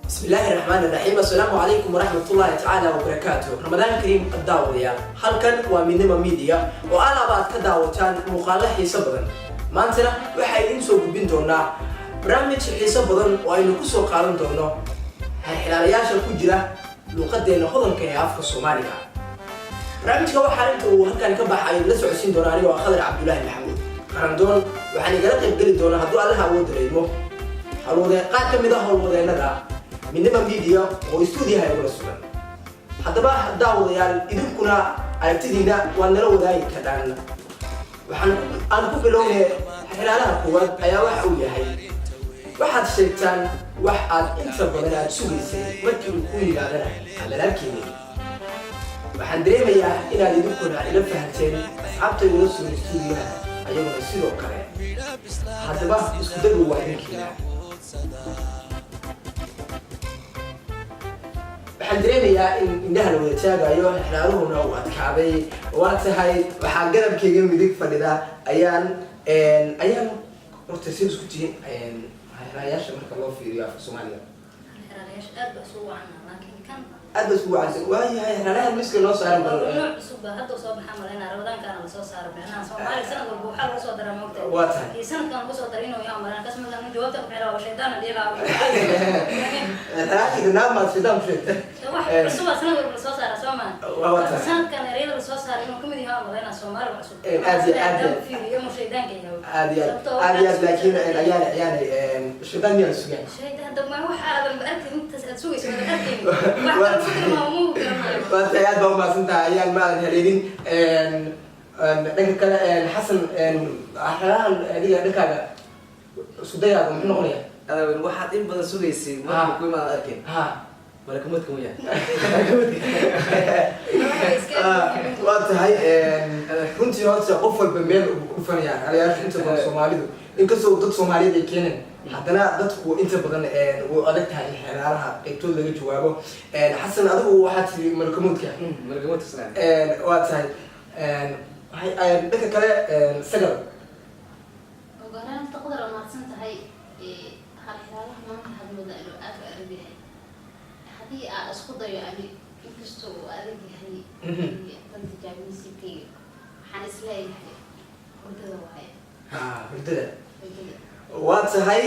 بسم الله الرحمن الرحيم. السلام عليكم ورحمة الله تعالى وبركاته. رمضان كريم الداودية هل كان ومنما ميديا وأنا بعد كداوتان مقالة حساب بدن ما أنتنا وحيدين سوق بنتونا برامج حساب بدن وإنه كسر قارن تونا هالحلاليات الكجرة لقدنا خذن كياف الصومالية برامج كوا حالته وهكذا كبح عيد لسه عشرين دولار وخضر عبد الله محمود قرندون وحني قلت يبقى دونا هدو الله أود ريمو هالوضع قاعد كم ده هالوضع نذا منما ميديا واستوديو هاي ولا سلام حتى بقى داود يعني إذا كنا عرفتينا وأنا لو ذاي كذا وحن أنا كل يوم حلالها قوات أيا واحد ويا هاي واحد شيطان واحد إنت بدنا تسوي شيء ما تقولي على لكني وحن دريم يا إلى إذا كنا إلى فهمتين أصحابتي ونص الاستوديو أيام نسيرو كلام حتى بقى استوديو واحد كذا waxaan dareemayaa in indhaha la wada taagayo xilaaluhuna uu adkaaday waa tahay waxaa garabkayga midig fadhida ayaan horta sida isku tihiin xilaayaasha marka loo fiiriyo afka Soomaaliga xilaayaasha aad baa soo wacana laakiin kan aad baa soo wacana waayahay xilaayaha miska loo saaran bal nooc cusub hadda soo baxaa malena Ramadaankaana la soo saaro bixnaa Soomaaliga sanad walba waxa lagu soo daraa moogta waa tahay iyo sanadkan ku soo darin oo yaa maraan kasma kan jawaabta ku xilaa shaytaan dhigaa laakiin naama sidaan sheegtay cusub sanad walba la soo saaro Soomaaliya waa tahay sanadkan ereyada la soo saaro inuu kamid yahay malena Soomaaliga cusub aad fiiriyo mu shaydaanka yahay aad laakiin ayaan shaytaan miyaa sugan shaytaan hadda ma waxa aadan arkin inta aad sugayso wada arkin وأنت يا أبو ما سنت أيام ما هليلين لكن حسن أحيانا هذه هذا سوديا من نغنية أنا من واحد إن بدل سويسي ما بكون ما أركن ملكمتكم يا وأنت هاي كنت يوم قفل بميل قفل يعني على أساس أنت من الصومالي إن كسر ضد الصومالي ذي كينن haddana dadku inta badan uu adag tahay xeelaraha qaybtood laga jawaabo xasan adigu waxaad tiri malkamoodka waa tahay dadka kale sagal وقرأنا تقدر أن أحسن هاي حالها ما حد مدة إنه أكل أربيها هذه أسقط يا أبي كستو أربي هاي تنتج من سكين حنس لاي هاي ردة وهاي ردة waa tahay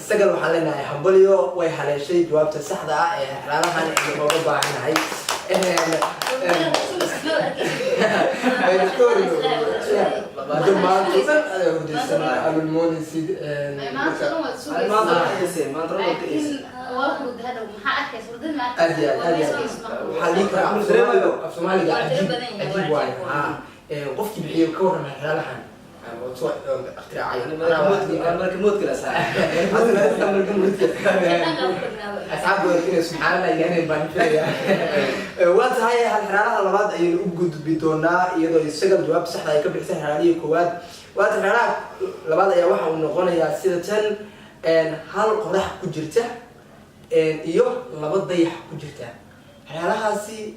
sagal waxaan leenahay hambalyo way haleeshay jawaabta saxda ah ee xalaalahan ee looga baahanahay qofkii bixiyo ka waran xalaalahan وصوت اختراعي أنا ملكموت كلا ساعة أنا ملكموت أصحاب ولكن سبحان الله يعني بانفيا وقت هاي الحرارة اللباد أي وجود بدونا يدو يسجل جواب صح لا يكبر سهل عليه كواد وقت الحرارة اللباد أي واحد من غنى يا سيدتن هل قرح كجرته إيوه اللباد ضيح كجرته الحرارة هاسي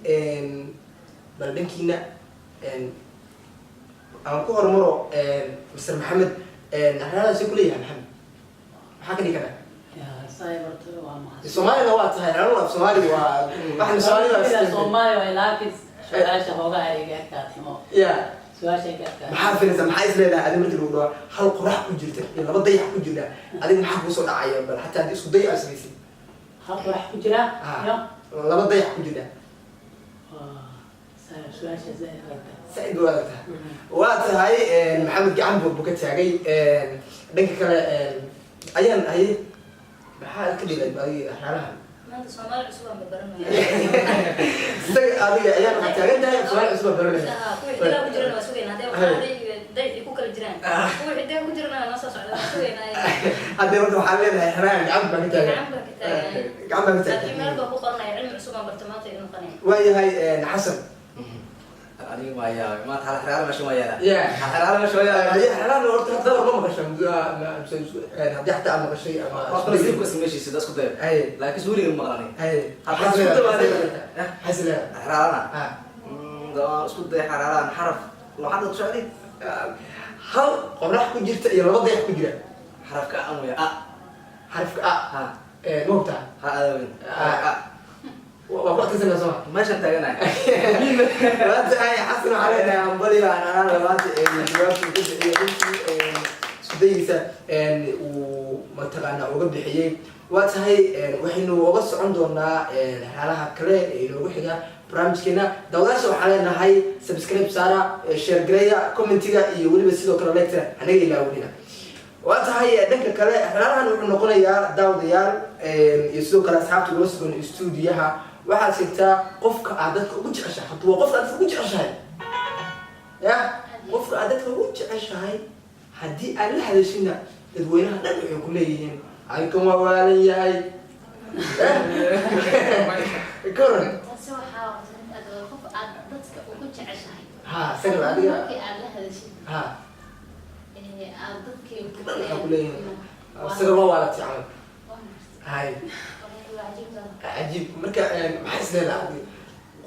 بلدن كينا أنا كهر مرة مستر محمد أنا سيكولي محمد حكني كذا يا سايبر تلو الصومالي نوعت هاي أنا الصومالي واحد الصومالي الصومالي ولكن سؤال شهوة هاي كاتمو يا سؤال شيء كات محافل إذا محايز لنا هذا مثل هو هل قرح كجرته يلا بضيع كجرته هذا محافل وصل عيان بل حتى هذا اسمه ضيع أساسي هل قرح كجرة لا بضيع كجرته سؤال شيء زي هذا سعيد والدها وقت هاي محمد قاعد بوكت هاي دنك كلا أيام هاي بحال كذي باقي حالها ما أنت صومالي عصبة ببرنا هذه أيام حتى عندها سؤال عصبة برنا كوي حدا بجرنا مسوين هذا وحالي داي يكون كل جيران كوي حدا بجرنا نص على مسوين هذا برضو حالنا إحنا قاعد بوكت هاي قاعد بوكت هاي لكن ما بقول قرنا علم عصبة برتماتي إنه قنين وهي هاي حسن أنا ما يا ما حلال مش ما يا يا حلال مش ما يا هي حلال ورت تدور ما قشم هدي حتى عم قشي ما بس يبقى اسمه شيء سداس كده أي لكن سوري المقرني أي حسن حلالنا ده اسكت حلالنا حرف لو حد تشعري هل قرح كجرت يا لبض يح كجرت حرف كأمو يا حرف موقتها هذا وقت سنة صح ما شفت أنا وأنت هاي حسن علينا يا أمبلي أنا لما الجواب كده سديسة ومتقنا وقبل حيي واتهاي وحنا وقص عندنا حالها كله إنه وحنا برامجنا دولة وحالنا هاي سبسكرايب سارة شير جريا كومنتيجا يقولي بس لو كنا لكتر هنيجي لأولنا واتهاي دنك كله حالنا نحن نقول يا داوديار يسلو كلا أصحاب تقولوا من استوديوها waxaad sigtaa qofka aad dadka ugu jeceshahay hadduu qofka aad ugu jeceshahay ya qofka aad dadka ugu jeceshahay haddii aad la hadashina dadweynaha dhan waxay ku leeyihiin aykan waa waalan yahay koran taasi waxaa qof aad dadka ugu jeceshahay ha sagal adiga markii aad la hadashid ha aad dadkii ku leeyihiin sagal waa waalati camal hay عجيب مركا ما حس لنا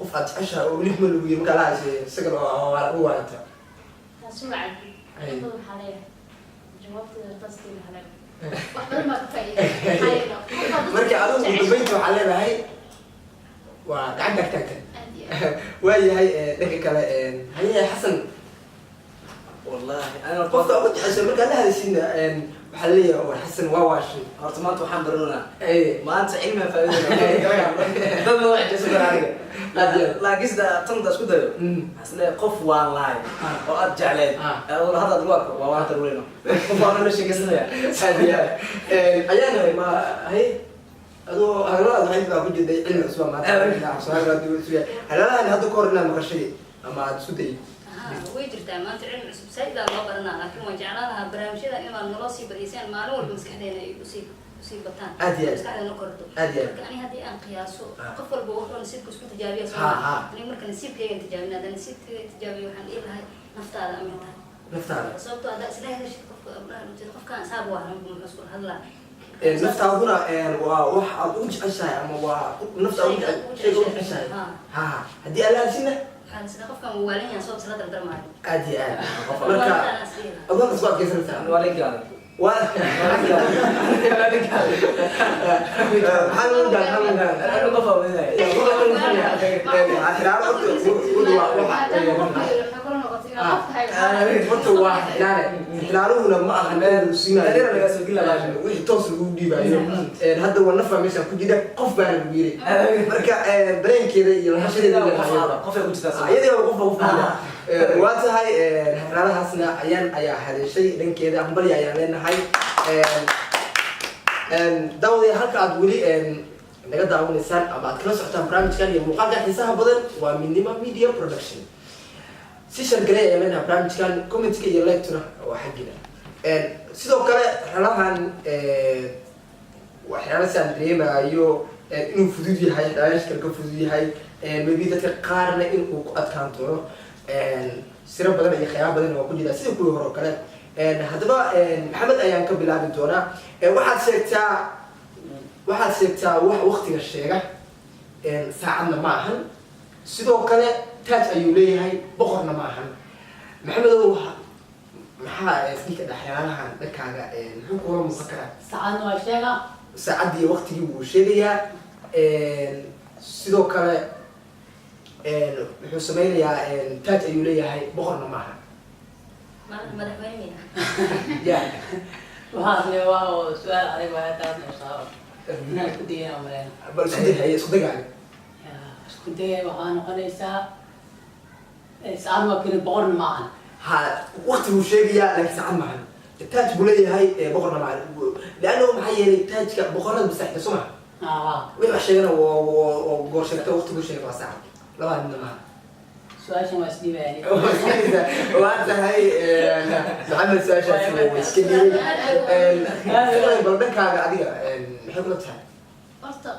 قف عشرة وليه ملوي مركا لا شيء سكر هو أنت. تسوى عجيب. أقول حاليا جوابت التصديق حاليا. وحنا ما كفاية. مركا أقول ببيته حاليا هاي وقعدك تكتب. وهي هاي ذيك كلا هي حسن. والله أنا قفت أقول عشان مركا لا هذا الشيء حاليا وحسن واواشي أرتمات وحمبرنا إيه ما أنت علم فائدة ده ما واحد يسكر عليه لا قصد تنضج كده حسنا قف وان لاي وأرجع لين أقول هذا دلوقتي وأنا تقولينه قف وأنا ليش قصنا هذه أيانا ما هي هذا هاي تبغى بجد علم أسباب ما تعرف سؤال راديو سويا هلا هذا كورنا مقشري أما تسودي ويجرتا ما تعلم عصب سيدا الله برنا لكن وجعلنا برامجنا إما نلصي بريسان ما نقول مسكحنا يصيب بطان مسكحنا نقرده يعني هذه أن قياسه قفل بوقت نسيب كسكت تجاربية صراحة يعني مركز نسيب كي تجاربنا ده نسيب تجاربية وحن إيه هاي نفتح على أمرها نفتح صوبته هذا سلاح هذا شيء قف كان سابوا على مسؤول هلا نفتح هنا وواحد أوج أشياء أما ونفتح شيء أوج أشياء ها هدي ألا سنة كان سنقف كم موالين يا صوب سنة الدرما أدي مركا أظن أسبوع كيف نفتح ولا قال حلو ده أنا قفوا من horta waa xilaaluhuna ma aha meel siinayo wixii toos lagu dhiibayo hadda waa nafa meesha ku jira qof baa lagu yiri marka dareenkeeda iyo lahashadeeda qof ay ku jirtaa iyadoo qof waa tahay xilaalahasna ayaa haleeshay dhankeeda hambali ayaan leenahay dawdi halka aad weli naga daawanaysaan ama aad kala socotaan barnaamijkan iyo muuqaalka xiisaha badan waa Midnimo Media Production سيشن جري لنا برامج كان كومنت كي يلاقتنا وحقنا sidoo kale xalahan waxyaalo sandreema iyo inuu fudud yahay daashka ka fudud yahay maybe dadka qaarna inuu ku adkaan doono sira badan iyo khiyaab badan oo ku jira sidoo kuwa hore kale hadaba maxamed ayaan ka bilaabi doonaa waxaad sheegtaa wax waqtiga sheega saacadna ma ahan sidoo kale taaj ayuu leeyahay boqorna ma ahan maxamedow maxaa iska dhaxyaalahan dadkaaga muxuu kula muuqan karaa saacadna waa sheega saacadii waqtigii wuu sheegayaa sidoo kale wuxuu sameynayaa taaj ayuu leeyahay boqorna ma ahan madaxweyne ya waxaas le waa su-aal adag waa taas oo saaro inaan isku dayana maleen bal isku dagaali isku daya waxaa noqonaysaa saacad waa keli boqorna ma ahan ها وقت وشيء لك ساعات معنا التاج بولي هاي بقرنا معنا لأنه محيي التاج بقرنا بسحب سمع ويبقى شيء وقرشة وقت وشيء ساعة لا عندنا معنا سؤال شو مسدي يعني وأنت هاي محمد سؤال شو مسكين بردك هذا عادي نحب نتها horta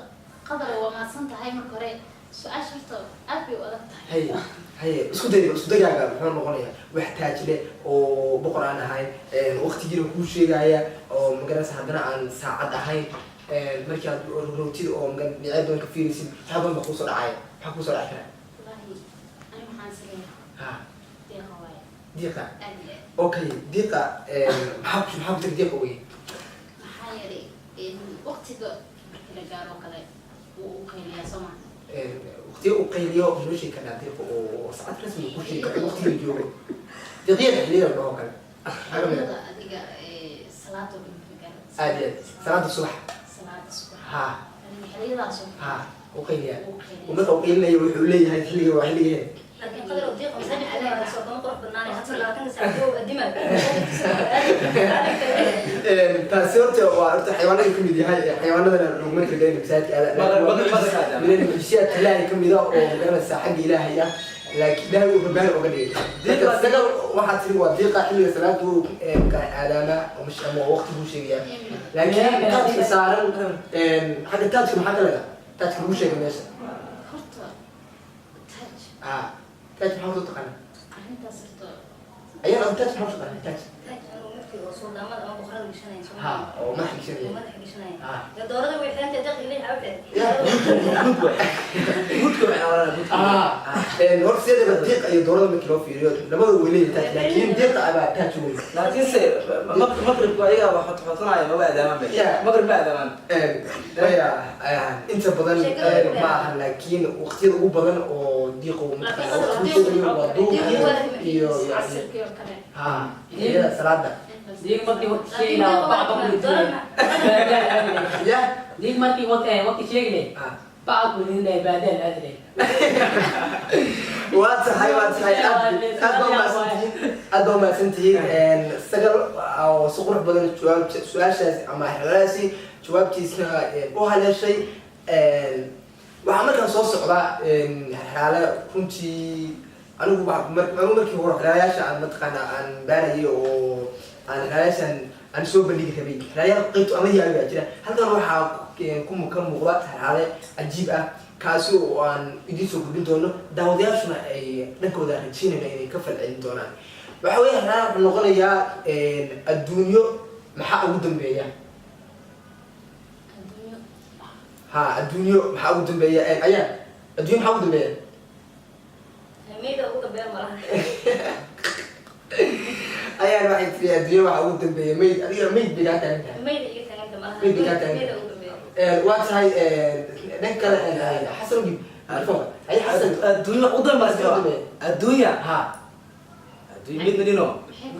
qadar waa maadsan tahay marka hore su-aasha horta aad bay u adag tahay هي اسكو دقيقة محمد نقولها واحتاج له أو بقرة أنا هاي وقت جيرو كل شيء جاية أو مجرد حدنا عن ساعات هاي مركز روتين أو مجرد نعيد كفير يصير حابب مخصوص العاية حكوص العاية والله أنا محاسبين ها دقيقة واحد دقيقة أدي أوكي دقيقة محب تك دقيقة وين محايري وقتك markii la gaaro kale wuu u qayliyaa soo maa waqtiga uu qayliyo noo sheegi karnaa diiqa oo saacad rasmi ku sheegi karo waqtiga joogo diiqyada xilliyada dhoo kale adiga salaada aad iyo aad salaada subax salaada subax ha xilliyadaas ha u qayliyaa marka uu qaylinayo wuxuu leeyahay xilliga waa xilligeeda لكن قدر الضيق مساجد عليها سوقنا قرب بناني حتى لو كان ساعدوه قدمها taasi horta waa horta xayawaanada kamid yahay xayawaanadana laguma kala masaajidka min al-mashiyat ilaahay kamid ah oo garanaysa xagga ilaahay ah laakiin ilaahay uu rabbaani oga dhigay diiqa sagal waxaa tiri waa diiqa xilliga salaadu ka aadaama ama waqti buu sheegaya laakiin taajka saaran xagga taajka maxaa ka laga taajka lagu sheegay meesha horta taaj taaj maxaa ku taqaana arrintaas horta ayaan taaj maxaa ku taqaana taaj ها او ما حد شيء يا دورة وحدان تدق لي عبد مودكم انا ولا مودكم هور سيده بدقيق اي دورة ما كيلو فيريو لما ولي تاج لكن دقيقه ابا تاج وين لكن سي مغرب وايغا waxaa xotanaaya ma baadaaman bay maqrib baadaaman يا انت بدل ما لكن وقتيده ugu badan oo diiqo ها هي salaada ديك مرتي وقت شيء لا بعض يا ديك مرتي وقت شيء لي بعض من العبادات أدري واتحي أدو ما سنتين سجل أو صقر بدل جواب سؤال أما حلاسي جواب تيسنا وهذا الشيء وعملنا صوص على حالة كنتي أنا مركي هو رأيش عن متقنا عن باري أو عن رأيش عن سوق اللي كبير رأي قلت أنا هي أبي أجرا هل كان روح كم مغلط حالة عجيبة كاسو عن يدي سوق بدونه داودياشنا أي نكود هالشيء اللي كفل عندنا وحوي إحنا نقول يا الدنيا محا ودم بيا ها الدنيا محا ودم بيا أيا الدنيا محا ودم بيا ميدا أقول بيا مرة أيا واحد في الدنيا محا ودم بيا ميد أنا ميد بيجات أنت ميدا إيه كان أنت مرة ميد بيجات أنت وقت هاي نكر حسن جيب عارفه أي حسن الدنيا قدام بس الدنيا ها الدنيا مين منو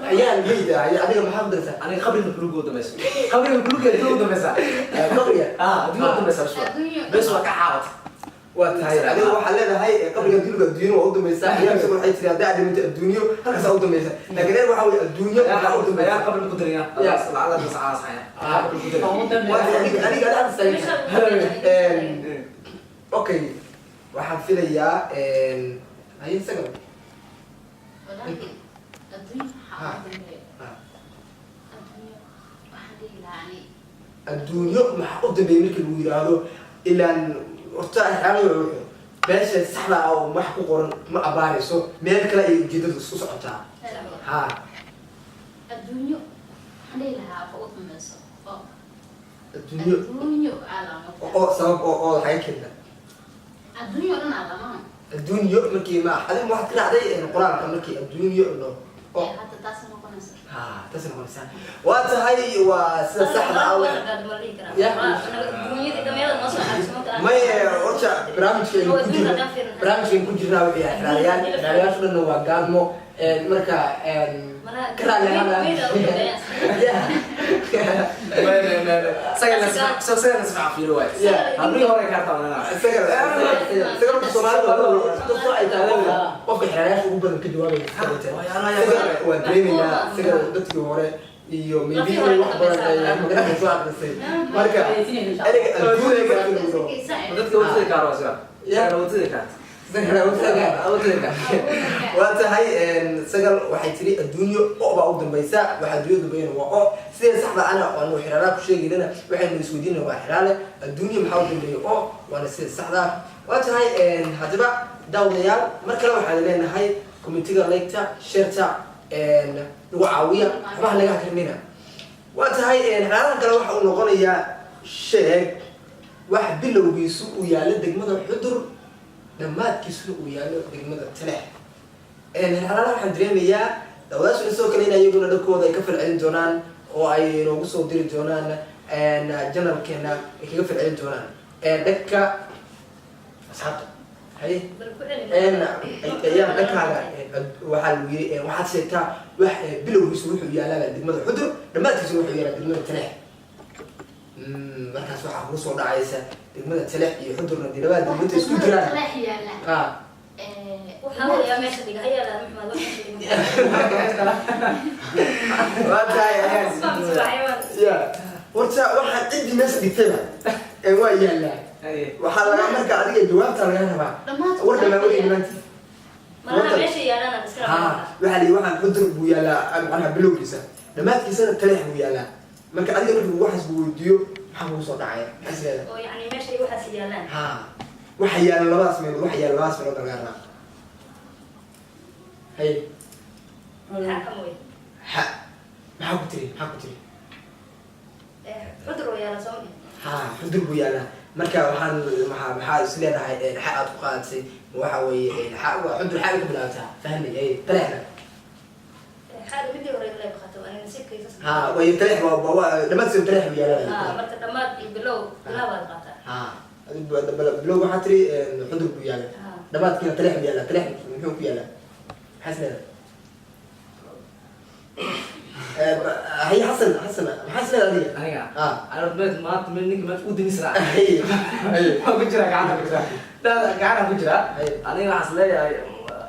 أيا الميد أيا أنا محمد درسه أنا قبل المخلوق قدام بس قبل المخلوق قدام بس قبل الدنيا قدام بس بس وكعاوت واتهاي أنا وحلنا هاي قبل يديروا الدنيا وأودم مساحة يا مسؤول حيث يا داعي من الدنيا هكذا أودم مساحة لكن أنا بحاول الدنيا أودم يا قبل القدرية يا على بس عاص حياة قبل القدرية أنا قاعد أستنى أوكي واحد في ليا هاي سجل ولكن الدنيا حاضر الدنيا ما أودم بيملك الويرادو إلا أن ارتاح على باش السحبة أو ما حقوق ما أبارسه مالك لا يجدد الصوص عتاع ها الدنيا حلي لها فوق المسا الدنيا على أو سبب أو حاجة كده الدنيا أنا على ما الدنيا مكي ما حد ما حد كده عليه القرآن كان مكي الدنيا إنه حتى تاسم قناص ها تسمع مثلا وأنت هاي وسحبة أو ما يرجع برامج كوجي راوي ريال شنو وقامو مركا كرا سجل نسمع في رواية أبري هو يكارتا ولا سجل الصومال وفي حياة وبن كجواب ودريمنا سجل دتي هوري iyo maybe wax badan ay magana soo aqrisay marka aniga adduunka dadka wadada kaarwasa yaa wadada waata hay sagal waxay tiri adduunyo oo baa u dambaysa waxa adduunyo dambeeyna waa oo sida saxda ana oo xiraala ku sheegaynana waxaynu isweydiinaa waa xiraale adduunyo maxaa u dambeeyo oo waana sida saxda waata hay hadaba dawlayaal markale waxaan leenahay committee like-ta share-ta lagu caawiya waxba laga hakrimina waata hay xiraalahan kale waxa uu noqonayaa sheeg wax bilowgiisu uu yaalo degmada xudur dhammaadkiisuna uu yaalo degmada talex xiraalaha waxaan dareemayaa dawlaashu sidoo kale in iyaguna dhankooda ay ka falcelin doonaan oo ay noogu soo diri doonaan janalkeena ay kaga falcelin doonaan dhanka asxaabta haye ayaan dhankaaga waxaa lagu yiri waxaad sheegtaa wax bilowgiisu wuxuu yaalaa degmada xudur dhammaadkiisu wuxuu yaalaa degmada taleex markaas waxaa kugu soo dhacaysa degmada taleex iyo xudurna dilabaa degmada isku jiraan horta waxaan ciddi meesha dhigtayba waa yaalaa waxaa lagaa marka adiga jawaabta laga rabaa war dhamaa weli maanta waxaa lii waxaan xudur buu yaalaa macnaha bilowgiisa dhammaadkiisana taleex buu yaalaa marka adiga markuu waxaas buu weydiiyo maxaa kugu soo dhacaya maxaa isleedahay waxa yaala labadaas meelood waxa yaala labadaas meelood laga rabaa hay ha maxaa ku tiri xudur buu yaalaa marka waxaan maxaa is leedahay xa aad ku qaadatsay waxa weeye xudur xaga ka bilaabtaa fahmay taleexna way taleex dhammaad soo taleex buu yaalaa bilow waxaa tiri xudur buu yaalaa dhammaadkiina taleex buu yaalaa taleex muxuu ku yaalaa maxaa is leedahay هي حسن محسن هذه أنا بيت ما تمني نك ما تودي نسرع ما بجرا قاعد بجرا لا قاعد بجرا أنا راح لي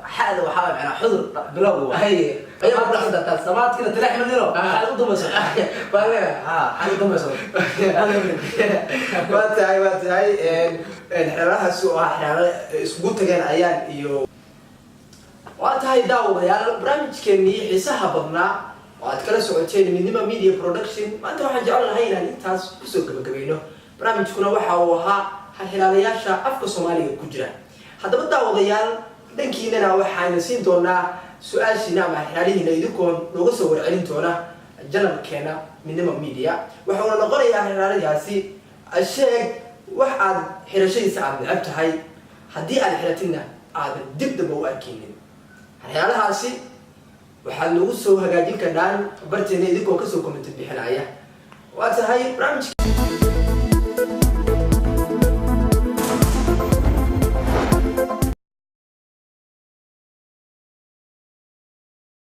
حاله وحاول أنا حضر بلوه هي ما تحضر سمعت كده تلاقي منه حاله قدام مسؤول بالله حاله قدام مسؤول ما تعي راح السوق إحنا سقوط كان أيام يو وقتها داوديال barnaamijkeennii xiisaha badnaa oo aad kala socoteen midnimo media production maanta waxaan jecel lahay inaan intaas kusoo gabagabayno barnaamijkuna waxa uu ahaa halhilaalayaasha afka soomaaliga ku jira haddaba daawadayaal dhankiinana waxaana siin doonaa su-aashiina ama halhilaalihiina idinkoon nooga soo warcelin doona janalkeena midnimo media waxauna noqonayaa halhilaaladaasi sheeg wax aad xirashadiisa aad necab tahay haddii aad xiratinna aadan dib damba u arkaynin waxyaalahaasi waxaad nagu soo hagaajin karnaan barteena idinkoo kasoo commenti bixinaya waa tahay barnaamijka